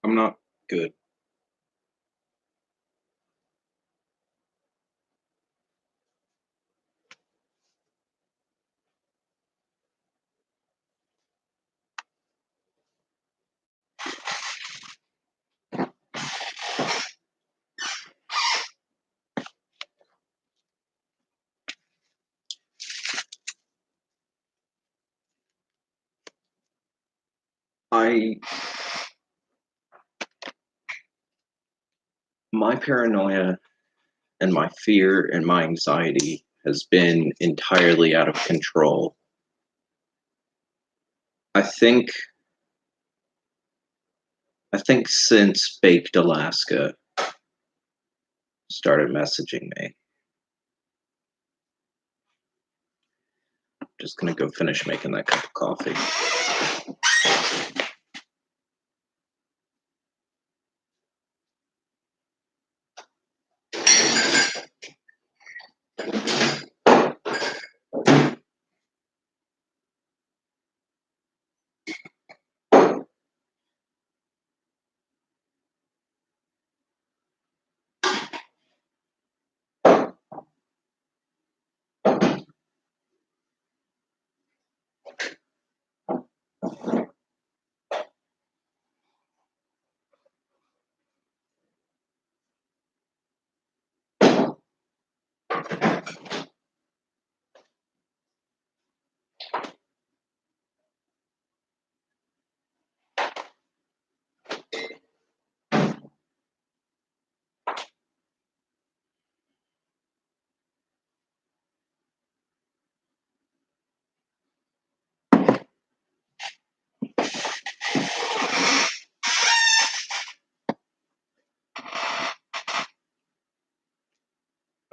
I'm not good. I my paranoia and my fear and my anxiety has been entirely out of control. I think I think since Baked Alaska started messaging me. Just gonna go finish making that cup of coffee.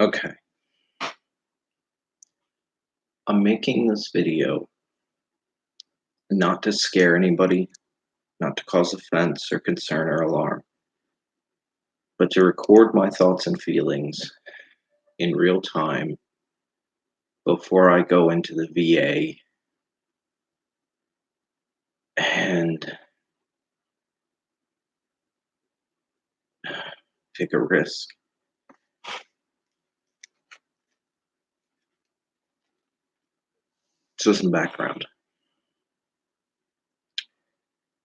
Okay. I'm making this video not to scare anybody, not to cause offense or concern or alarm, but to record my thoughts and feelings in real time before I go into the VA and take a risk. So some background.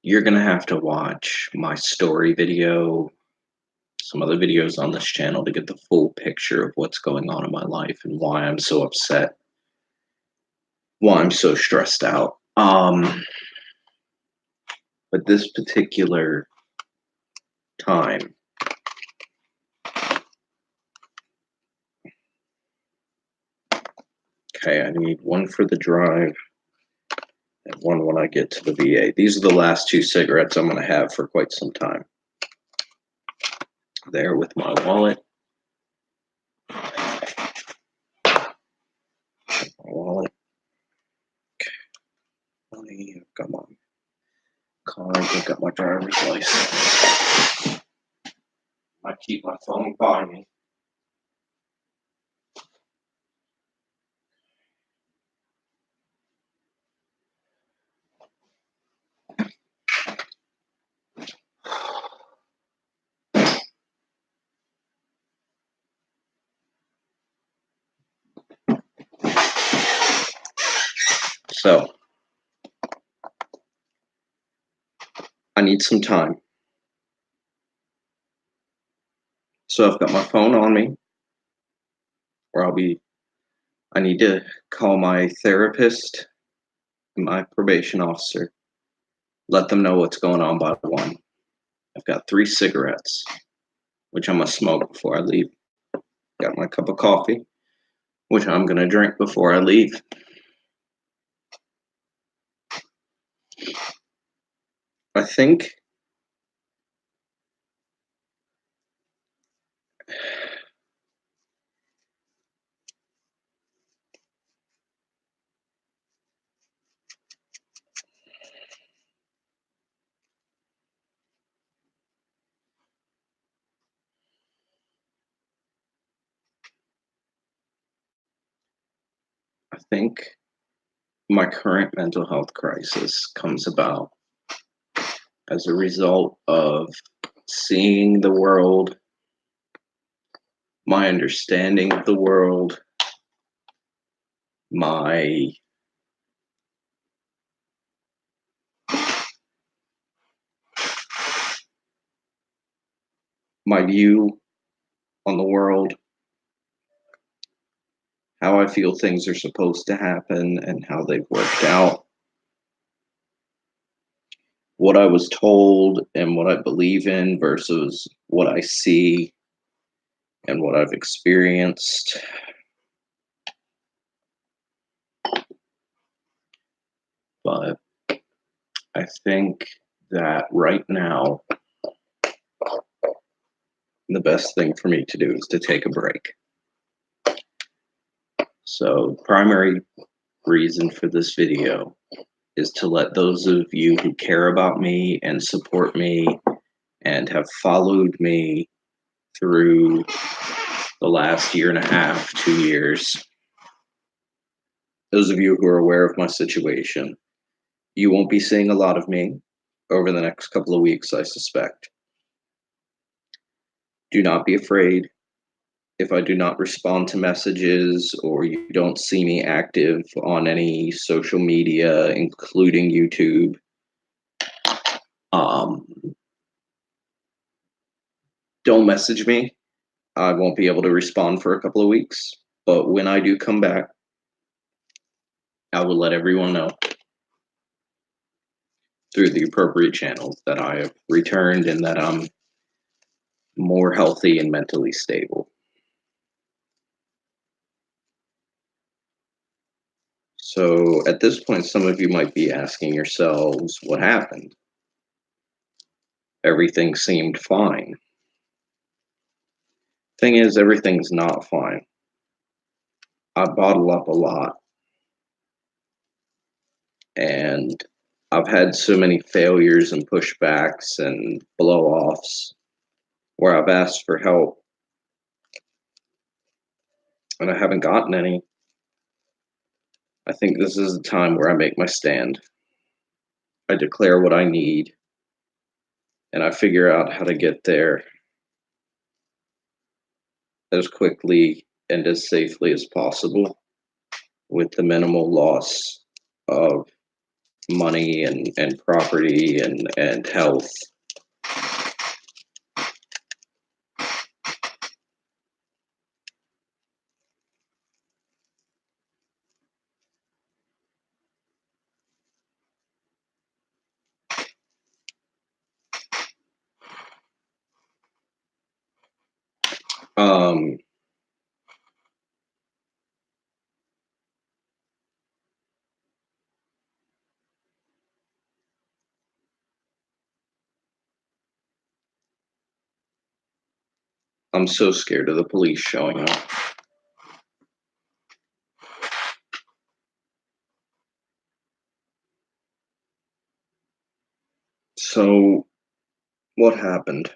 You're gonna have to watch my story video, some other videos on this channel to get the full picture of what's going on in my life and why I'm so upset, why I'm so stressed out. But this particular time, okay, I need one for the drive and one when I get to the VA. These are the last two cigarettes I'm gonna have for quite some time. There with my wallet. Okay. I've got my card, I've got my driver's license. I keep my phone by me. So, I need some time. So I've got my phone on me, or I need to call my therapist and my probation officer, let them know what's going on by one. I've got 3 cigarettes, which I'm gonna smoke before I leave. Got my cup of coffee, which I'm gonna drink before I leave. I think I think my current mental health crisis comes about as a result of seeing the world, my understanding of the world, my view on the world, how I feel things are supposed to happen and how they've worked out, what I was told and what I believe in versus what I see and what I've experienced. But I think that right now, the best thing for me to do is to take a break. So, primary reason for this video is to let those of you who care about me and support me and have followed me through the last year and a half, 2 years, those of you who are aware of my situation, you won't be seeing a lot of me over the next couple of weeks, I suspect. Do not be afraid if I do not respond to messages or you don't see me active on any social media, including YouTube. Um, don't message me. I won't be able to respond for a couple of weeks. But when I do come back, I will let everyone know through the appropriate channels that I have returned and that I'm more healthy and mentally stable. So at this point, some of you might be asking yourselves, what happened? Everything seemed fine. Thing is, everything's not fine. I bottle up a lot, and I've had so many failures and pushbacks and blow-offs where I've asked for help and I haven't gotten any. I think this is the time where I make my stand. I declare what I need, and I figure out how to get there as quickly and as safely as possible with the minimal loss of money and property and health. Um, I'm so scared of the police showing up. So, what happened?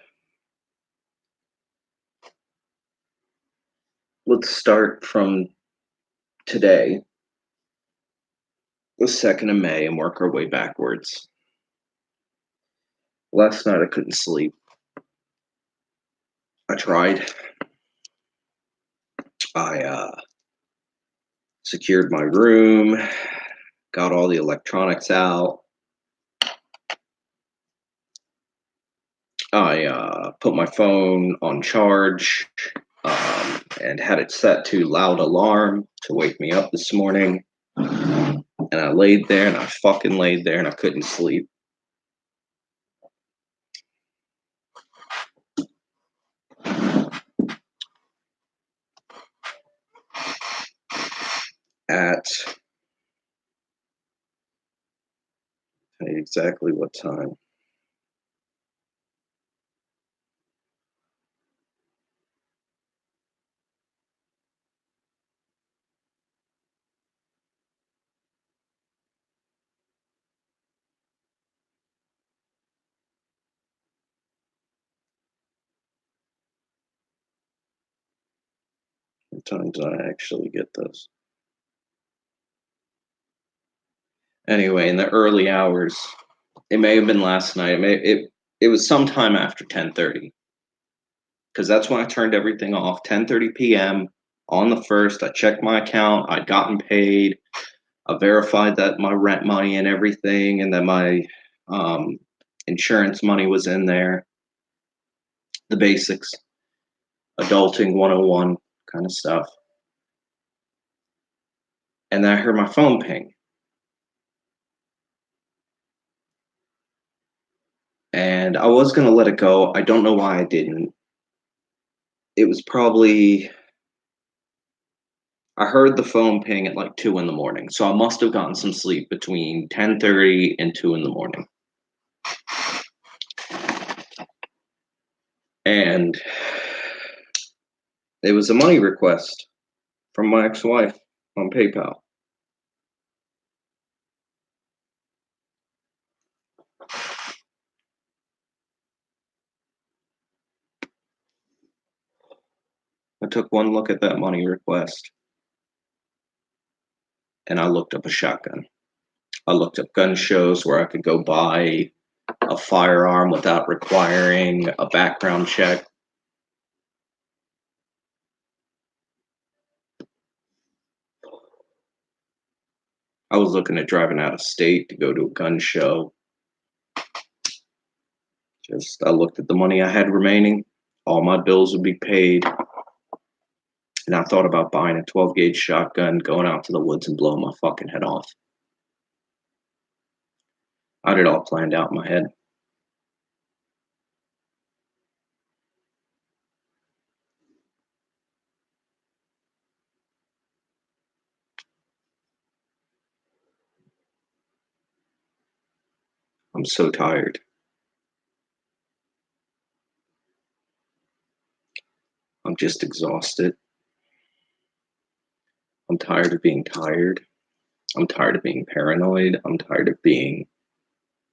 Let's start from today, the 2nd of May, and work our way backwards. Last night I couldn't sleep. I tried. I secured my room, got all the electronics out. I put my phone on charge and had it set to loud alarm to wake me up this morning. And I laid there and I fucking laid there and I couldn't sleep. At exactly what time? What time did I actually get this? Anyway, in the early hours, It may have been last night. It was sometime after 10:30 because that's when I turned everything off. 10:30 p.m. on the first. I checked my account. I'd gotten paid. I verified that my rent money and everything, and that my um, insurance money was in there. The basics, adulting 101 kind of stuff. And then I heard my phone ping. And I was going to let it go. I don't know why I didn't. It was probably, I heard the phone ping at like 2 in the morning. So I must have gotten some sleep between 10:30 and 2 in the morning. And it was a money request from my ex-wife on PayPal. I took one look at that money request and I looked up a shotgun. I looked up gun shows where I could go buy a firearm without requiring a background check. I was looking at driving out of state to go to a gun show. I looked at the money I had remaining. All my bills would be paid. And I thought about buying a 12 gauge shotgun, going out to the woods and blowing my fucking head off. I had it all planned out in my head. I'm so tired. I'm just exhausted. I'm tired of being tired. I'm tired of being paranoid. I'm tired of being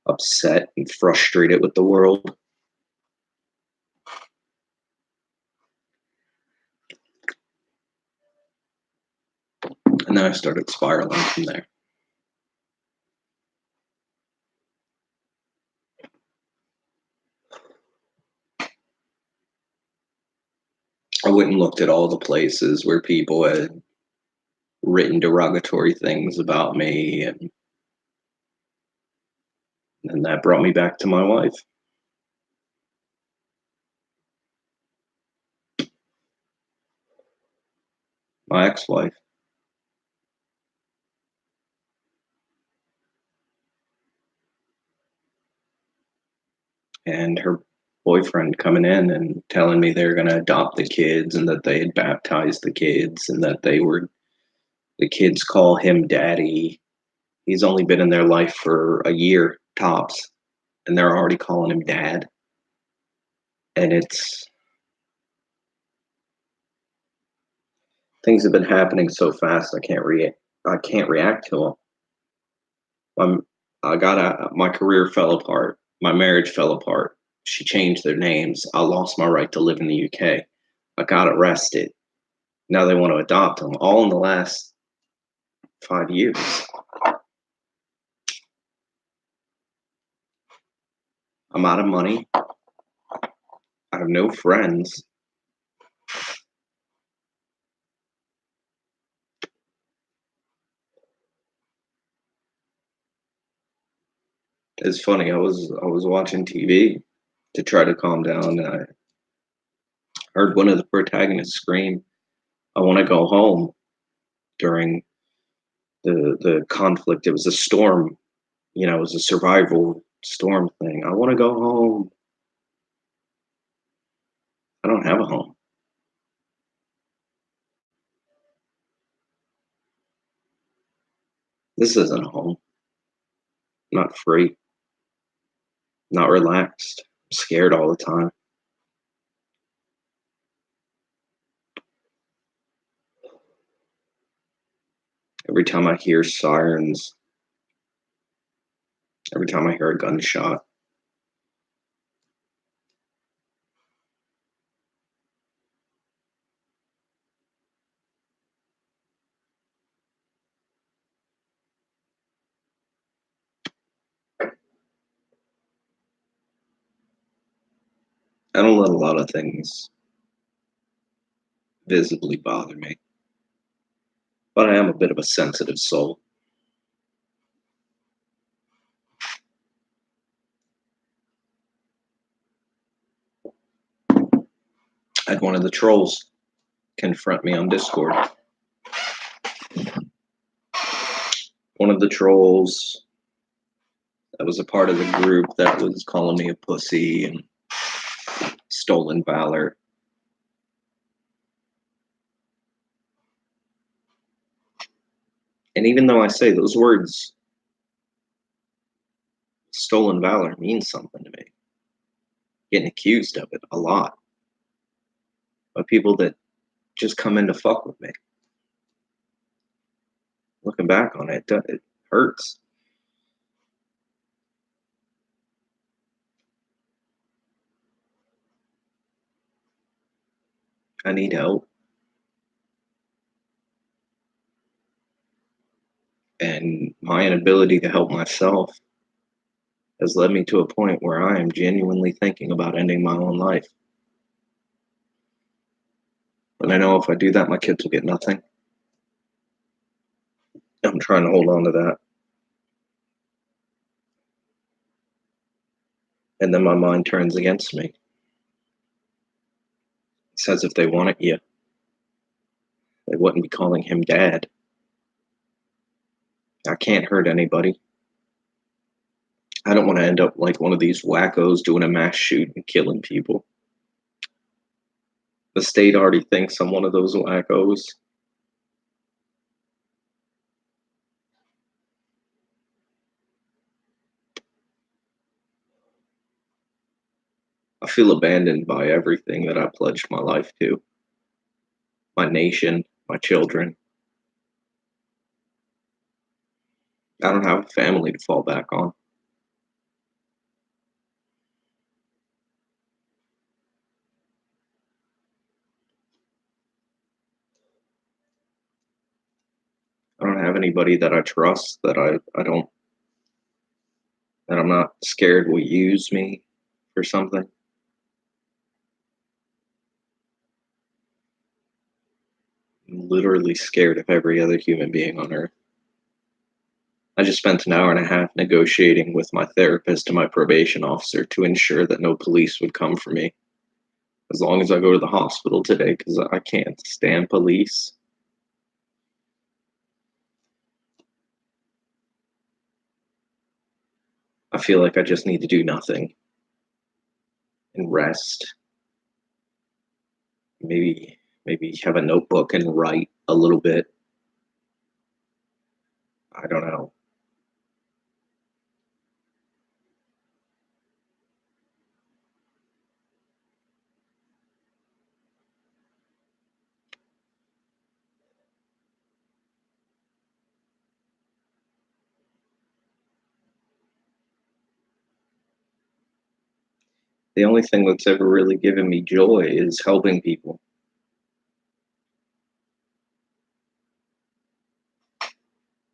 upset and frustrated with the world. And then I started spiraling from there. I went and looked at all the places where people had written derogatory things about me, and that brought me back to my wife. My ex-wife. And her boyfriend coming in and telling me they're going to adopt the kids and that they had baptized the kids and that the kids call him daddy. He's only been in their life for a year tops and they're already calling him dad. And things have been happening so fast I can't react to them. I'm, my career fell apart. My marriage fell apart. She changed their names. I lost my right to live in the UK. I got arrested. Now they want to adopt them, all in the last 5 years. I'm out of money. I have no friends. It's funny. I was watching TV to try to calm down. And I heard one of the protagonists scream, "I want to go home." During the conflict, it was a storm. It was a survival storm thing. I want to go home. I don't have a home. This isn't a home. I'm not free. Not relaxed. I'm scared all the time. Every time I hear sirens, every time I hear a gunshot, I don't let a lot of things visibly bother me, but I am a bit of a sensitive soul. I had one of the trolls confront me on Discord. One of the trolls that was a part of the group that was calling me a pussy and stolen valor. And even though I say those words, stolen valor means something to me. Getting accused of it a lot by people that just come in to fuck with me. Looking back on it, it hurts. I need help. And my inability to help myself has led me to a point where I am genuinely thinking about ending my own life. But I know if I do that, my kids will get nothing. I'm trying to hold on to that. And then my mind turns against me. It says if they wanted you, they wouldn't be calling him dad. I can't hurt anybody. I don't want to end up like one of these wackos doing a mass shoot and killing people. The state already thinks I'm one of those wackos. I feel abandoned by everything that I pledged my life to. My nation, my children. I don't have a family to fall back on. I don't have anybody that I trust, that I don't, that I'm not scared will use me for something. I'm literally scared of every other human being on earth. I just spent an hour and a half negotiating with my therapist and my probation officer to ensure that no police would come for me as long as I go to the hospital today, because I can't stand police. I feel like I just need to do nothing and rest. Maybe have a notebook and write a little bit. I don't know. The only thing that's ever really given me joy is helping people.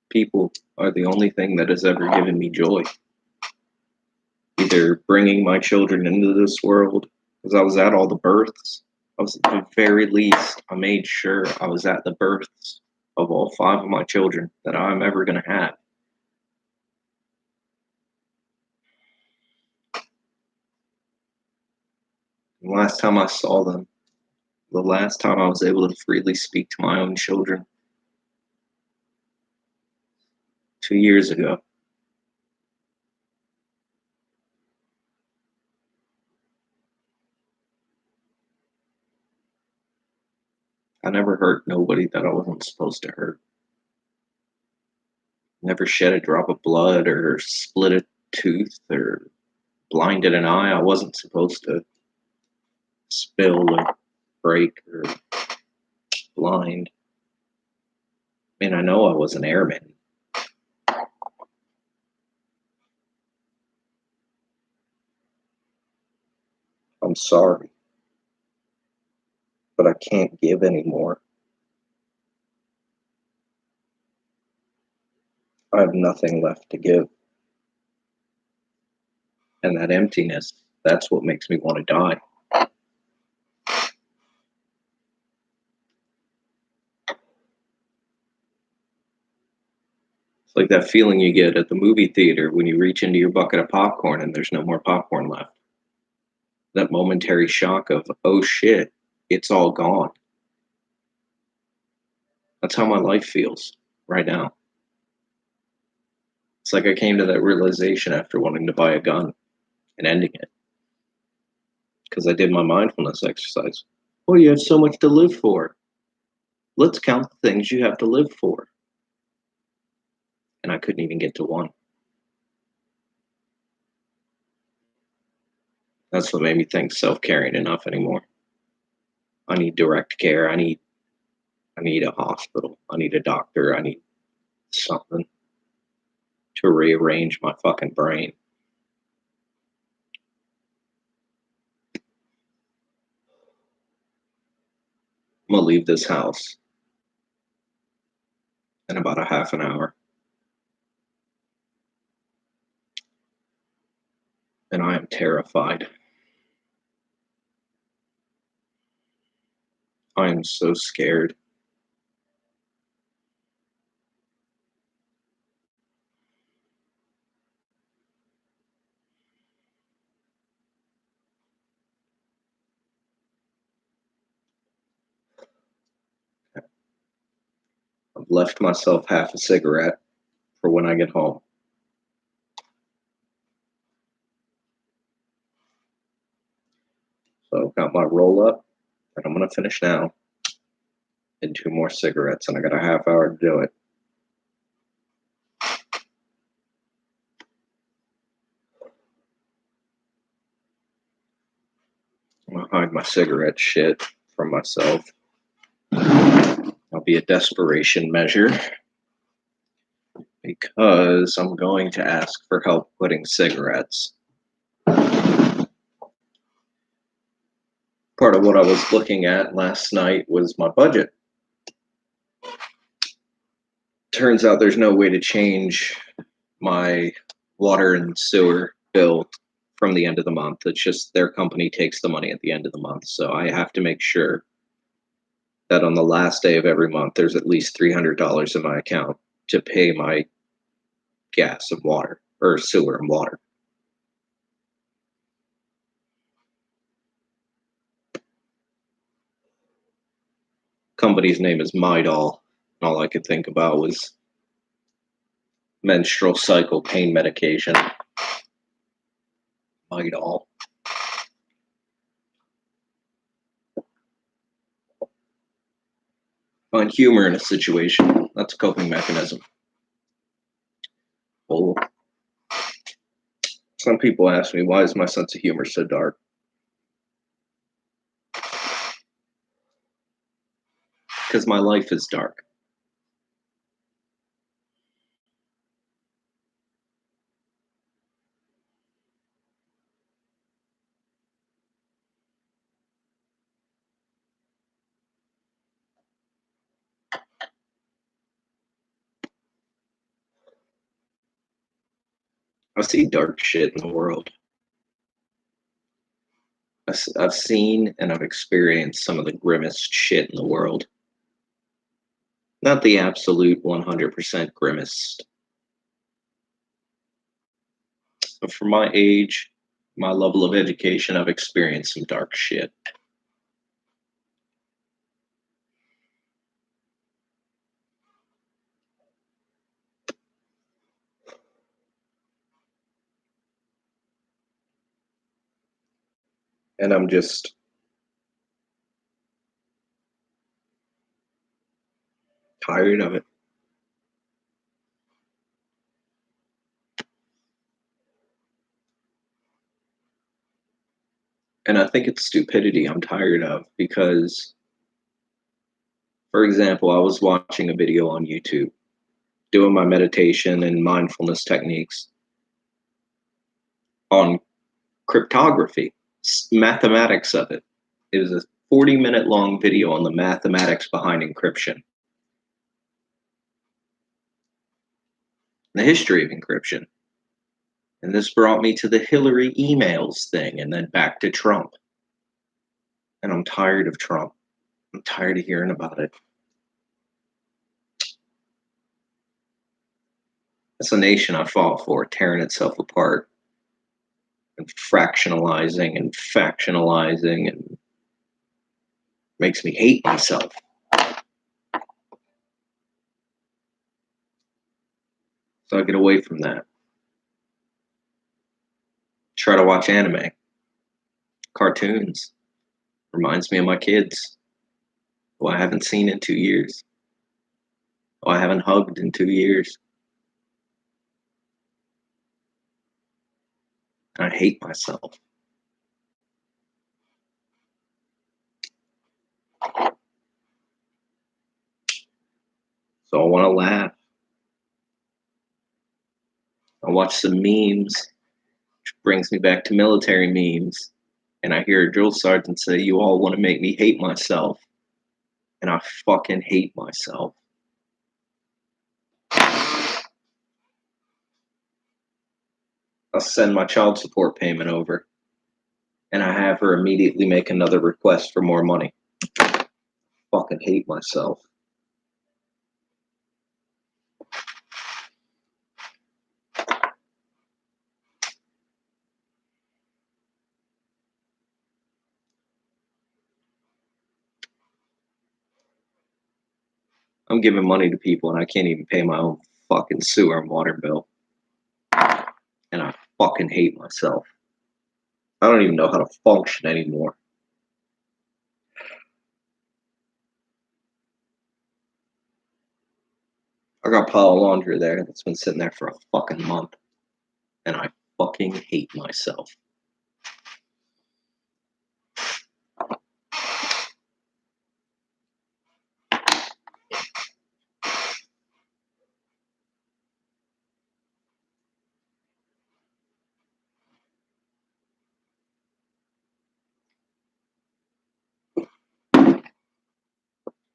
People are the only thing that has ever given me joy. Either bringing my children into this world, because I was at all the births. I was, at the very least, I made sure I was at the births of all 5 of my children that I'm ever going to have. And the last time I saw them, the last time I was able to freely speak to my own children, 2 years ago. I never hurt nobody that I wasn't supposed to hurt. Never shed a drop of blood or split a tooth or blinded an eye I wasn't supposed to spill or break or blind. I mean, I know I was an airman. I'm sorry, but I can't give anymore. I have nothing left to give. And that emptiness, that's what makes me want to die. It's like that feeling you get at the movie theater when you reach into your bucket of popcorn and there's no more popcorn left. That momentary shock of, oh shit, it's all gone. That's how my life feels right now. It's like I came to that realization after wanting to buy a gun and ending it. Because I did my mindfulness exercise. Well, you have so much to live for. Let's count the things you have to live for. And I couldn't even get to one. That's what made me think self-care ain't enough anymore. I need direct care. I need a hospital. I need a doctor. I need something to rearrange my fucking brain. I'm gonna leave this house in about a half an hour. And I am terrified. I am so scared. I've left myself half a cigarette for when I get home. So I've got my roll up, and I'm gonna finish now. And 2 more cigarettes, and I got a half hour to do it. I'm gonna hide my cigarette shit from myself. That'll be a desperation measure because I'm going to ask for help quitting cigarettes. Part of what I was looking at last night was my budget. Turns out there's no way to change my water and sewer bill from the end of the month. It's just their company takes the money at the end of the month. So I have to make sure that on the last day of every month, there's at least $300 in my account to pay my gas and water, or sewer and water. Company's name is Midol, and all I could think about was menstrual cycle pain medication. Midol. Find humor in a situation. That's a coping mechanism. Well, some people ask me, why is my sense of humor so dark? Because my life is dark. I see dark shit in the world. I've seen and I've experienced some of the grimmest shit in the world. Not the absolute 100% grimmest. But for my age, my level of education, I've experienced some dark shit. And I'm just tired of it. And I think it's stupidity I'm tired of because, for example, I was watching a video on YouTube doing my meditation and mindfulness techniques on cryptography, mathematics of it. It was a 40-minute long video on the mathematics behind encryption, the history of encryption. And this brought me to the Hillary emails thing and then back to Trump. And I'm tired of Trump. I'm tired of hearing about it. That's a nation I fought for, tearing itself apart and fractionalizing and factionalizing, and makes me hate myself. So I get away from that. Try to watch anime, cartoons. Reminds me of my kids, who I haven't seen in 2 years. Who I haven't hugged in 2 years. And I hate myself. So I want to laugh. I watch some memes, which brings me back to military memes. And I hear a drill sergeant say, "You all want to make me hate myself." And I fucking hate myself. I'll send my child support payment over, and I have her immediately make another request for more money. Fucking hate myself. I'm giving money to people and I can't even pay my own fucking sewer and water bill. And I fucking hate myself. I don't even know how to function anymore. I got a pile of laundry there that's been sitting there for a fucking month. And I fucking hate myself.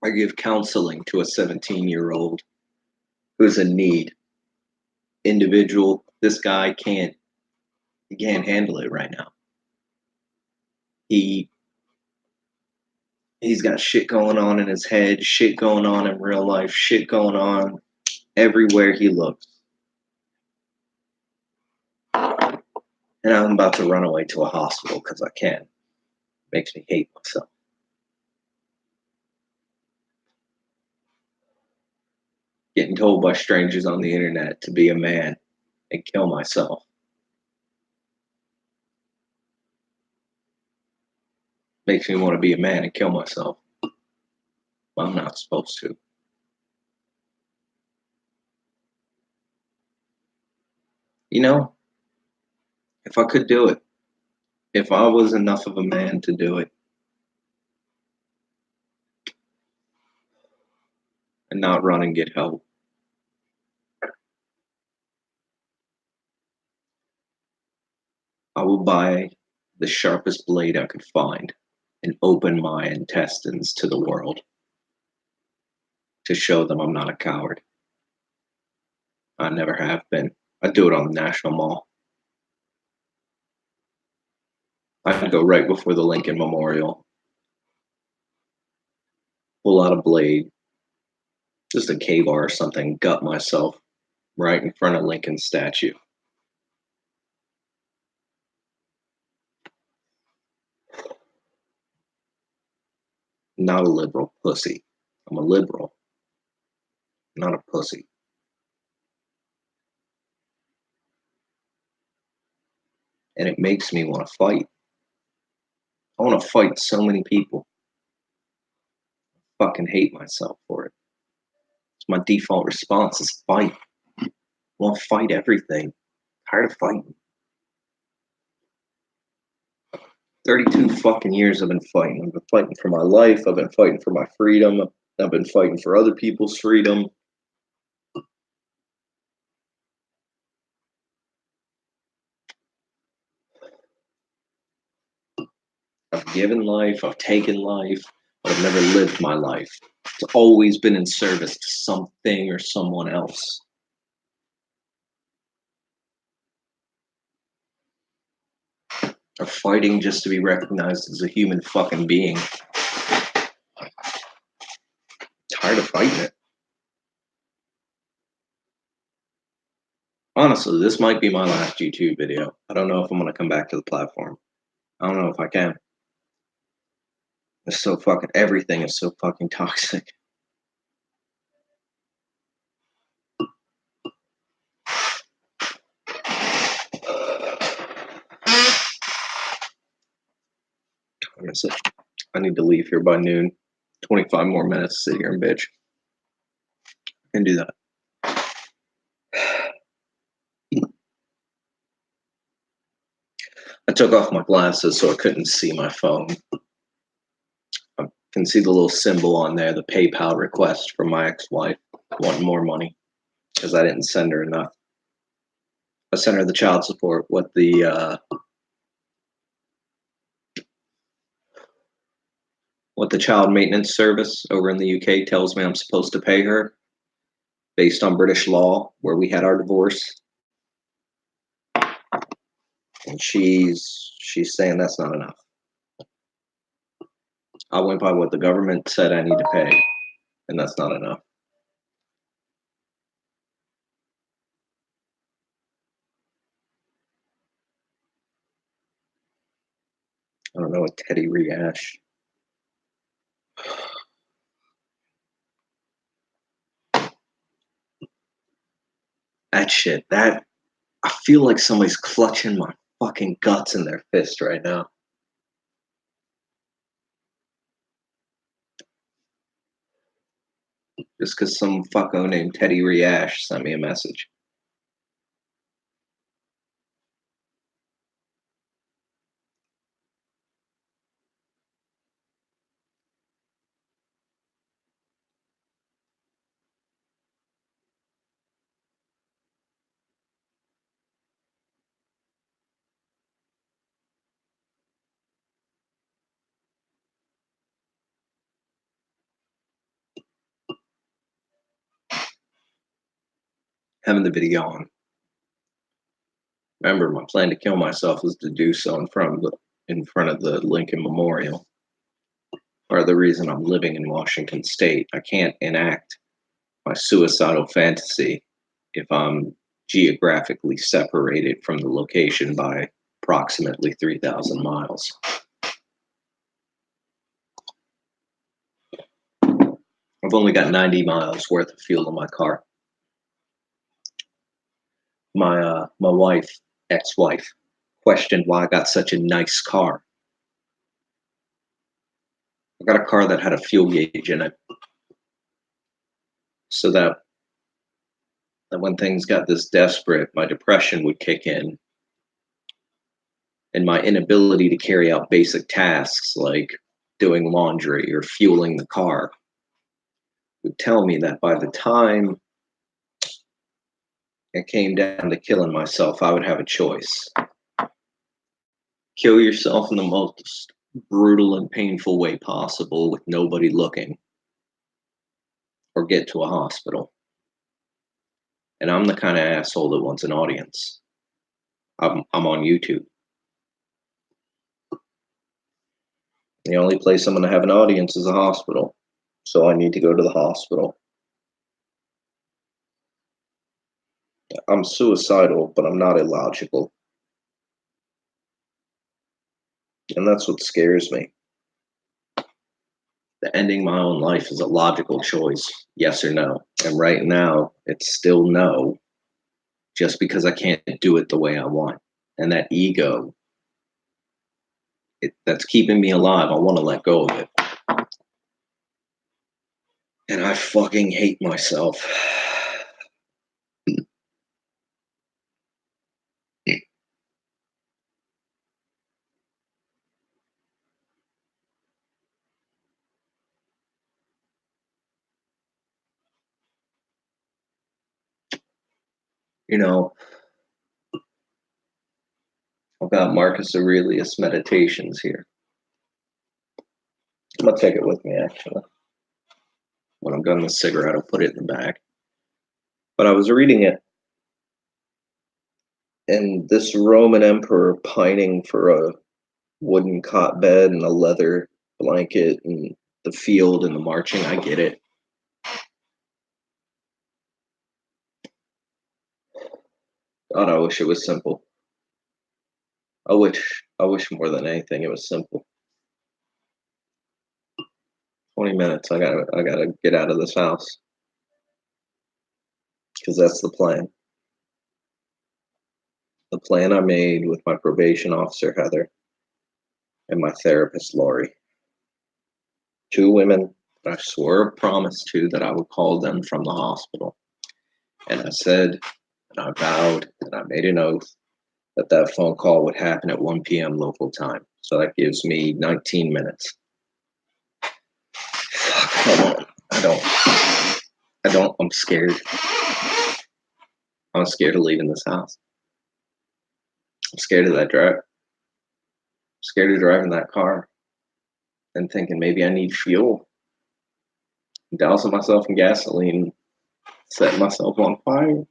I give counseling to a 17-year-old who's in need. Individual, this guy can't handle it right now. He's got shit going on in his head, shit going on in real life, shit going on everywhere he looks. And I'm about to run away to a hospital because I can. Makes me hate myself. Getting told by strangers on the internet to be a man and kill myself. Makes me want to be a man and kill myself. But I'm not supposed to. You know, if I could do it, if I was enough of a man to do it, and not run and get help, I will buy the sharpest blade I could find and open my intestines to the world to show them I'm not a coward. I never have been. I'd do it on the National Mall. I'd go right before the Lincoln Memorial, pull out a blade, just a K-bar or something, gut myself right in front of Lincoln's statue. Not a liberal pussy. I'm a liberal, not a pussy. And it makes me want to fight. I want to fight so many people. I fucking hate myself for it. It's my default response is fight. I want to fight everything. Tired of fighting. 32 fucking years I've been fighting. I've been fighting for my life. I've been fighting for my freedom. I've been fighting for other people's freedom. I've given life. I've taken life. But I've never lived my life. It's always been in service to something or someone else. Or fighting just to be recognized as a human fucking being. Tired of fighting it. Honestly, this might be my last YouTube video. I don't know if I'm gonna come back to the platform. I don't know if I can. It's so fucking everything is so fucking toxic. What is it? I need to leave here by noon. 25 more minutes to sit here and bitch. And do that. I took off my glasses so I couldn't see my phone. I can see the little symbol on there, the PayPal request from my ex-wife wanting more money because I didn't send her enough. I sent her the child support, what the child maintenance service over in the UK tells me I'm supposed to pay her based on British law where we had our divorce. And she's saying that's not enough. I went by what the government said I need to pay, and that's not enough. I don't know what Teddy Rehash. That shit, that I feel like somebody's clutching my fucking guts in their fist right now. Just because some fucko named Teddy Rehash sent me a message. Having the video on. Remember, my plan to kill myself was to do so in front of the Lincoln Memorial. Or the reason I'm living in Washington State. I can't enact my suicidal fantasy if I'm geographically separated from the location by approximately 3,000 miles. I've only got 90 miles worth of fuel in my car. My wife, ex-wife, questioned why I got such a nice car. I got a car that had a fuel gauge in it, so that when things got this desperate, my depression would kick in, and my inability to carry out basic tasks like doing laundry or fueling the car would tell me that by the time it came down to killing myself, I would have a choice. Kill yourself in the most brutal and painful way possible with nobody looking, or get to a hospital. And I'm the kind of asshole that wants an audience. I'm on YouTube. The only place I'm going to have an audience is a hospital. So I need to go to the hospital. I'm suicidal, but I'm not illogical. And that's what scares me. The ending my own life is a logical choice, yes or no. And right now, it's still no, just because I can't do it the way I want. And that ego, that's keeping me alive. I want to let go of it. And I fucking hate myself. You know, I've got Marcus Aurelius Meditations here. I'm going to take it with me, actually. When I'm done with the cigarette, I'll put it in the bag. But I was reading it, and this Roman emperor pining for a wooden cot bed and a leather blanket and the field and the marching, I get it. God, I wish it was simple. I wish more than anything it was simple. 20 minutes. I gotta get out of this house because that's the plan. The plan I made with my probation officer Heather and my therapist Lori. Two women that I swore a promise to that I would call them from the hospital. And I said, and I vowed, and I made an oath that that phone call would happen at 1 p.m. local time. So that gives me 19 minutes. Fuck, come on. I'm scared. I'm scared of leaving this house. I'm scared of that drive. I'm scared of driving that car and thinking maybe I need fuel. Dousing myself in gasoline, setting myself on fire.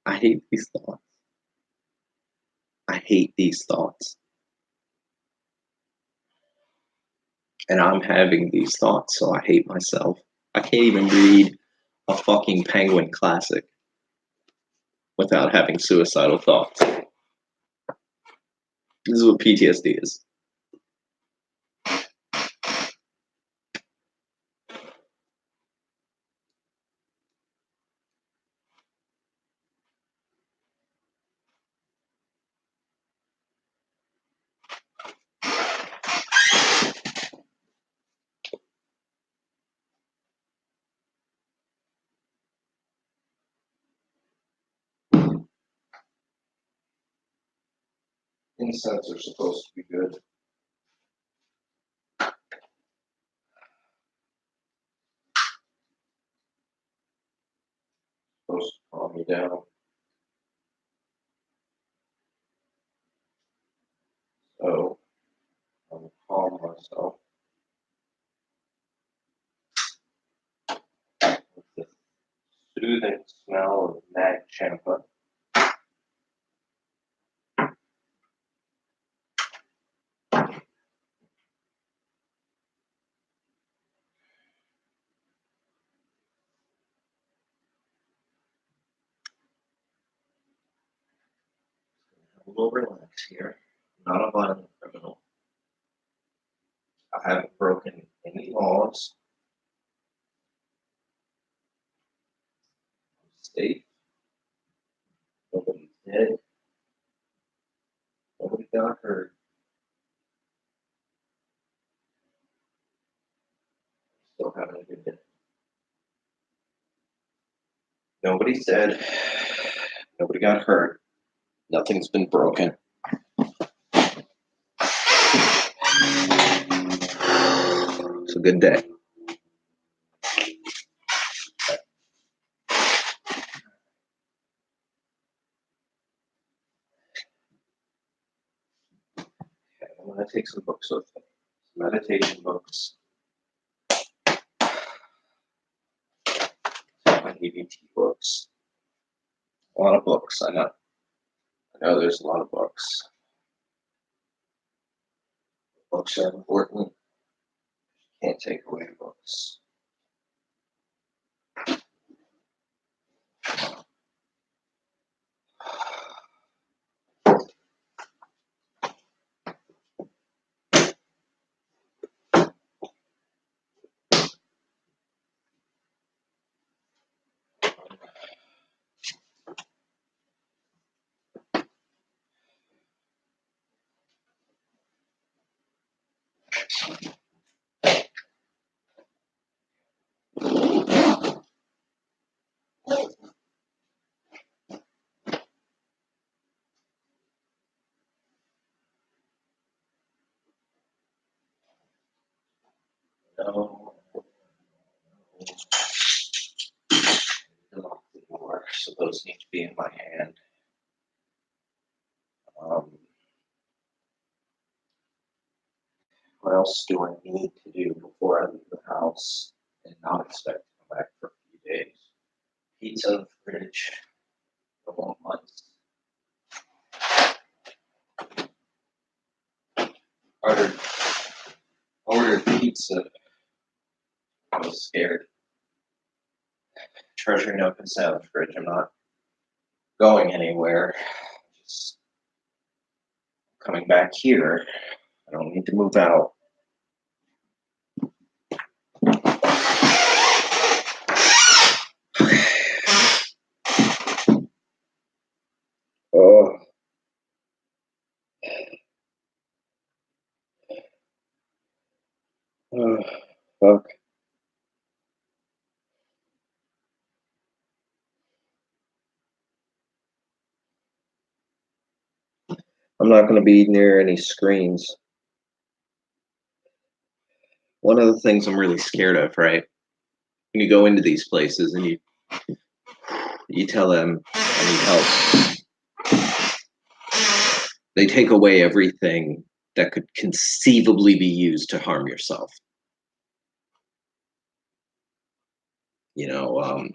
I hate these thoughts. I hate these thoughts. And I'm having these thoughts, so I hate myself. I can't even read a fucking Penguin classic without having suicidal thoughts. This is what PTSD is. Incense are supposed to be good. Supposed to calm me down. So I'm gonna calm myself with the soothing smell of Mag Champa. A little relax here. I'm not a violent criminal. I haven't broken any laws. I'm safe. Nobody's dead. Nobody got hurt. Still having a good day. Nobody said. Nobody got hurt. Nothing's been broken. It's a good day. Okay, I'm gonna take some books with me. Some meditation books. My EVT books. A lot of books. I know there's a lot of books. Books are important. Can't take away books. No. Lock the door, so those need to be in my hand. What else do I need to do before I leave the house and not expect to come back for a few days? Pizza in the fridge. I want months. Ordered pizza was scared. Treasury note can stay out of the fridge. I'm not going anywhere. Just coming back here. I don't need to move out. Oh. Oh, fuck. I'm not going to be near any screens. One of the things I'm really scared of, right? When you go into these places and you tell them I need help, they take away everything that could conceivably be used to harm yourself. You know,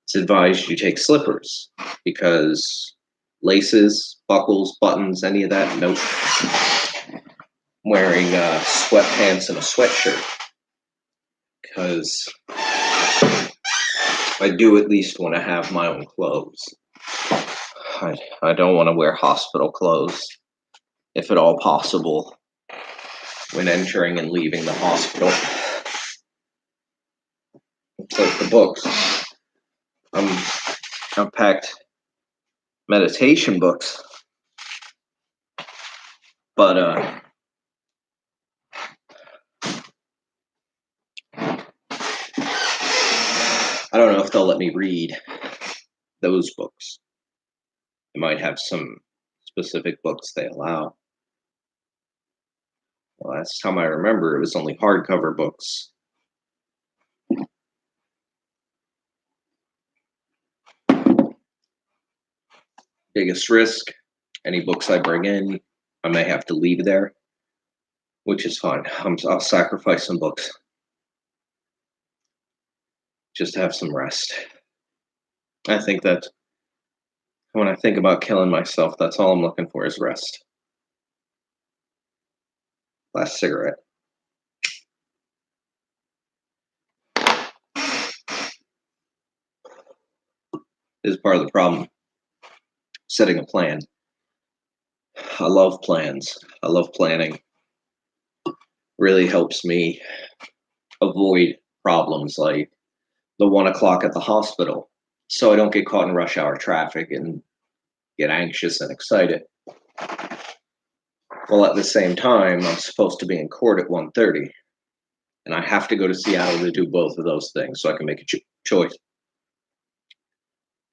it's advised you take slippers because laces, buckles, buttons, any of that, nope. I'm wearing sweatpants and a sweatshirt because I do at least want to have my own clothes. I don't want to wear hospital clothes, if at all possible, when entering and leaving the hospital. It's like the books. I've packed meditation books, but I don't know if they'll let me read those books. They might have some specific books they allow. The last time I remember, it was only hardcover books. Biggest risk, any books I bring in, I may have to leave there, which is fine. I'll sacrifice some books just to have some rest. I think that when I think about killing myself, that's all I'm looking for is rest. Last cigarette. Is part of the problem. Setting a plan. I love plans. I love planning. Really helps me avoid problems like the 1 o'clock at the hospital, so I don't get caught in rush hour traffic and get anxious and excited. Well, at the same time, I'm supposed to be in court at 1:30, and I have to go to Seattle to do both of those things so I can make a choice.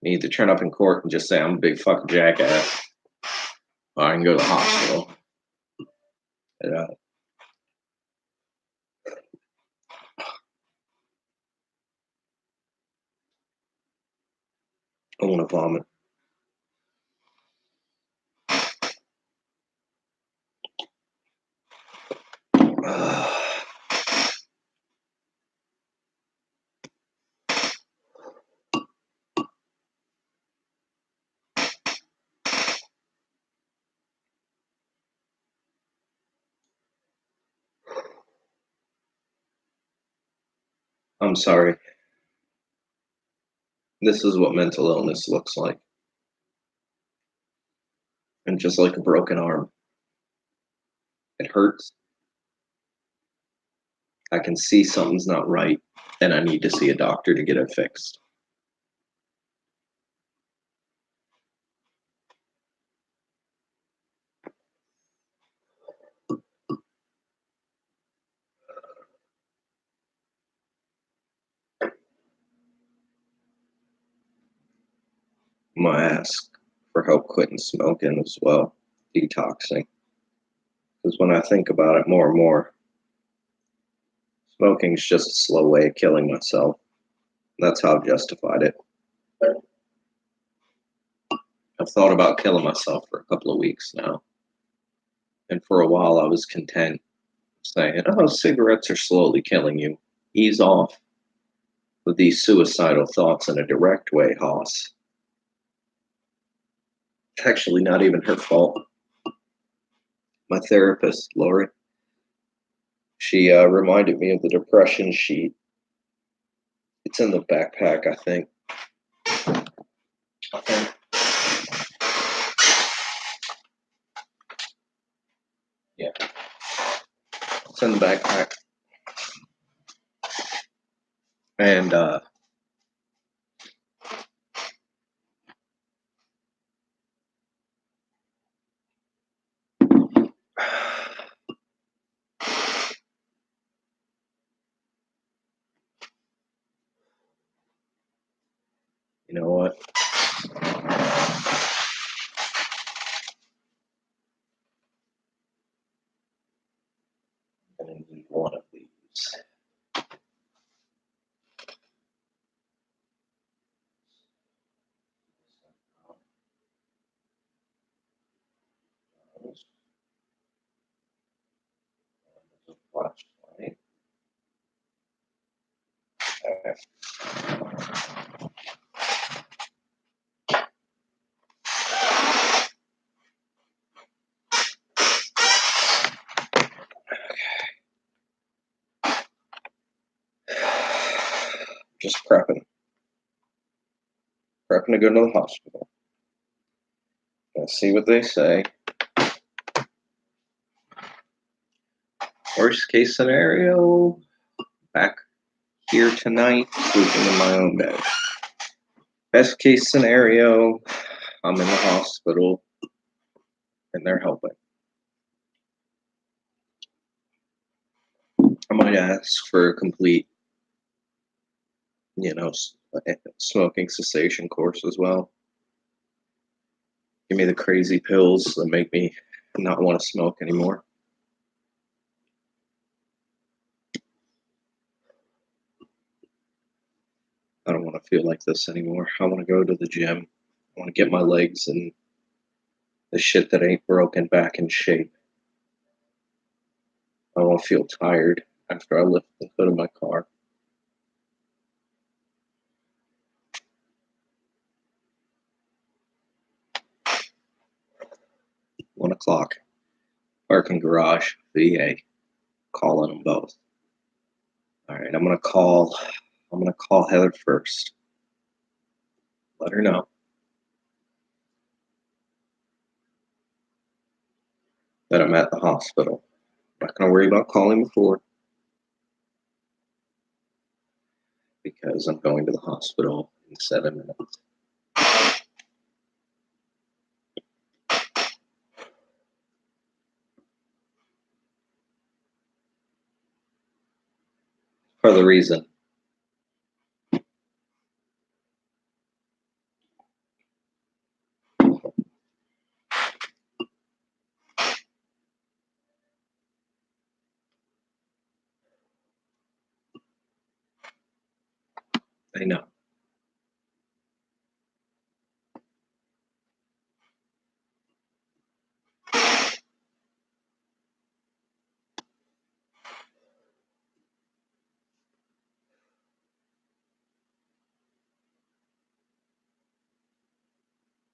I either turn up in court and just say I'm a big fucking jackass, or I can go to the hospital. And, I want to vomit. I'm sorry. This is what mental illness looks like. And just like a broken arm, it hurts. I can see something's not right, and I need to see a doctor to get it fixed. I'm gonna ask for help quitting smoking as well, detoxing. Because when I think about it more and more, smoking is just a slow way of killing myself. That's how I've justified it. I've thought about killing myself for a couple of weeks now. And for a while, I was content saying, oh, cigarettes are slowly killing you. Ease off with these suicidal thoughts in a direct way, Hoss. It's actually not even her fault. My therapist, Lori, She reminded me of the depression sheet. It's in the backpack, I think. Yeah, it's in the backpack. And you know what? I'm gonna need one of these. Flashlight. Just prepping to go to the hospital. Let's see what they say. Worst case scenario, back here tonight, sleeping in my own bed. Best case scenario, I'm in the hospital and they're helping. I might ask for a complete, smoking cessation course as well. Give me the crazy pills that make me not want to smoke anymore. I don't want to feel like this anymore. I want to go to the gym. I want to get my legs and the shit that ain't broken back in shape. I won't feel tired after I lift the hood of my car. $1:00. Parking garage, VA. Calling them both. All right, I'm gonna call Heather first. Let her know that I'm at the hospital. I'm not gonna worry about calling before because I'm going to the hospital in 7 minutes. For the reason. I know.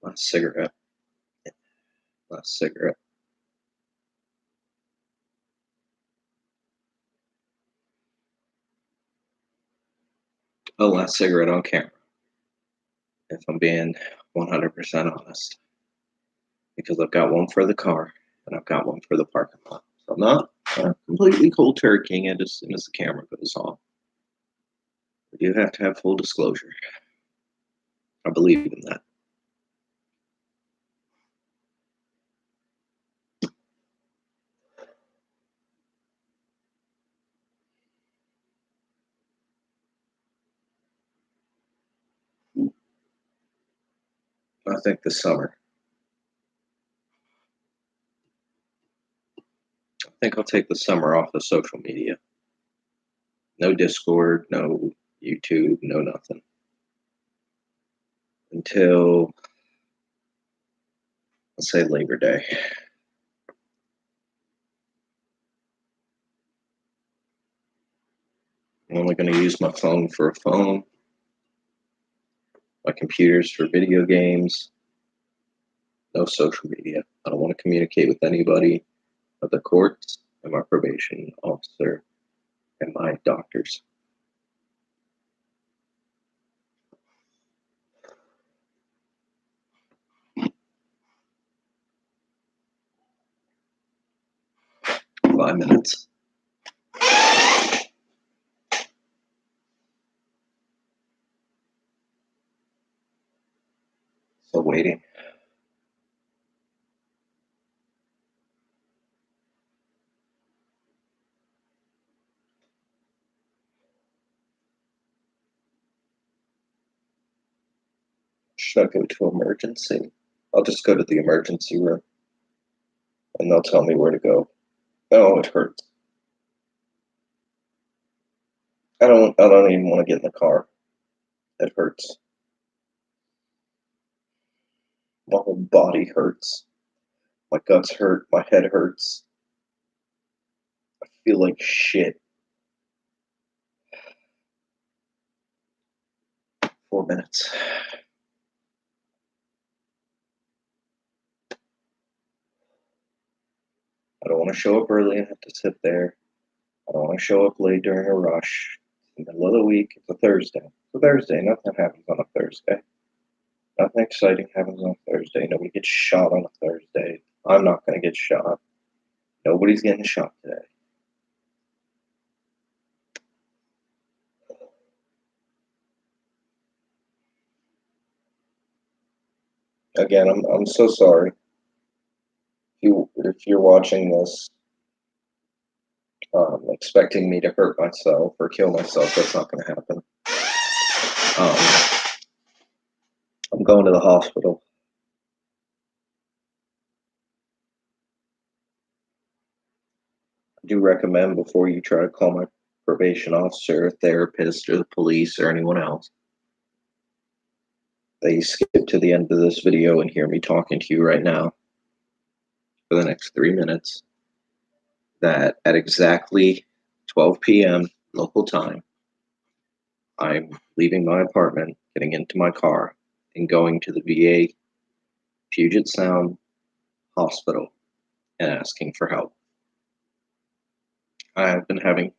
Last cigarette. Last cigarette. Oh, last cigarette on camera. If I'm being 100% honest. Because I've got one for the car and I've got one for the parking lot. So I'm not completely cold turkeying it as soon as the camera goes on. We do have to have full disclosure. I believe in that. I think this summer. I think I'll take the summer off of social media. No Discord, no YouTube, no nothing. Until, let's say, Labor Day. I'm only going to use my phone for a phone, my computers for video games, no social media. I don't want to communicate with anybody at the courts. and my probation officer and my doctors. Five minutes. Still waiting. Should I go to emergency? I'll just go to the emergency room and they'll tell me where to go. Oh, it hurts. I don't even want to get in the car. It hurts. My whole body hurts. My guts hurt. My head hurts. I feel like shit. 4 minutes. I don't want to show up early and have to sit there. I don't want to show up late during a rush. In the middle of the week, it's a Thursday. It's a Thursday. Nothing happens on a Thursday. Nothing exciting happens on a Thursday. Nobody gets shot on a Thursday. I'm not going to get shot. Nobody's getting shot today. Again, I'm so sorry. If you're watching this, expecting me to hurt myself or kill myself, that's not going to happen. I'm going to the hospital. I do recommend before you try to call my probation officer, therapist, or the police, or anyone else, that you skip to the end of this video and hear me talking to you right now for the next 3 minutes. That at exactly 12 p.m. local time, I'm leaving my apartment, getting into my car, and going to the VA Puget Sound Hospital and asking for help. I have been having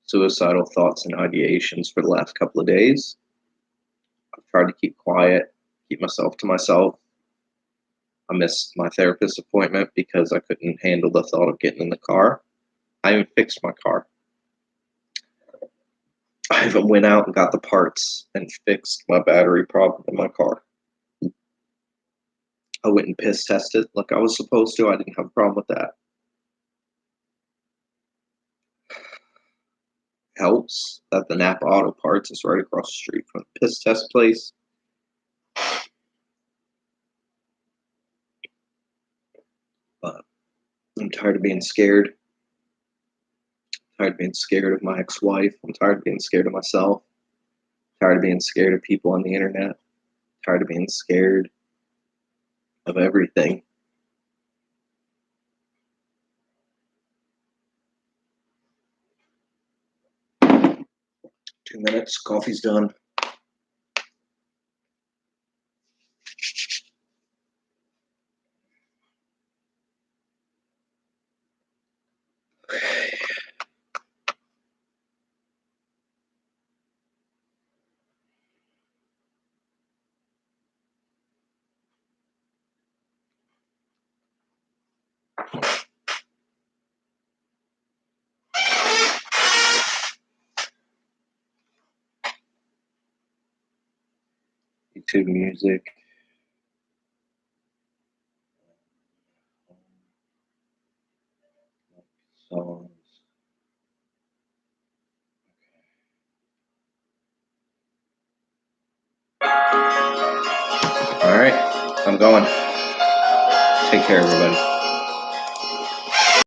suicidal thoughts and ideations for the last couple of days. I've tried to keep quiet, keep myself to myself. I missed my therapist appointment because I couldn't handle the thought of getting in the car. I even fixed my car. I even went out and got the parts and fixed my battery problem in my car. I went and piss tested like I was supposed to. I didn't have a problem with that. Helps that the Napa Auto Parts is right across the street from the piss test place. But I'm tired of being scared. I'm tired of being scared of my ex-wife. I'm tired of being scared of myself. I'm tired of being scared of people on the internet. I'm tired of being scared of everything. Two minutes, coffee's done. YouTube music. Songs. All right, I'm going. Take care, everybody.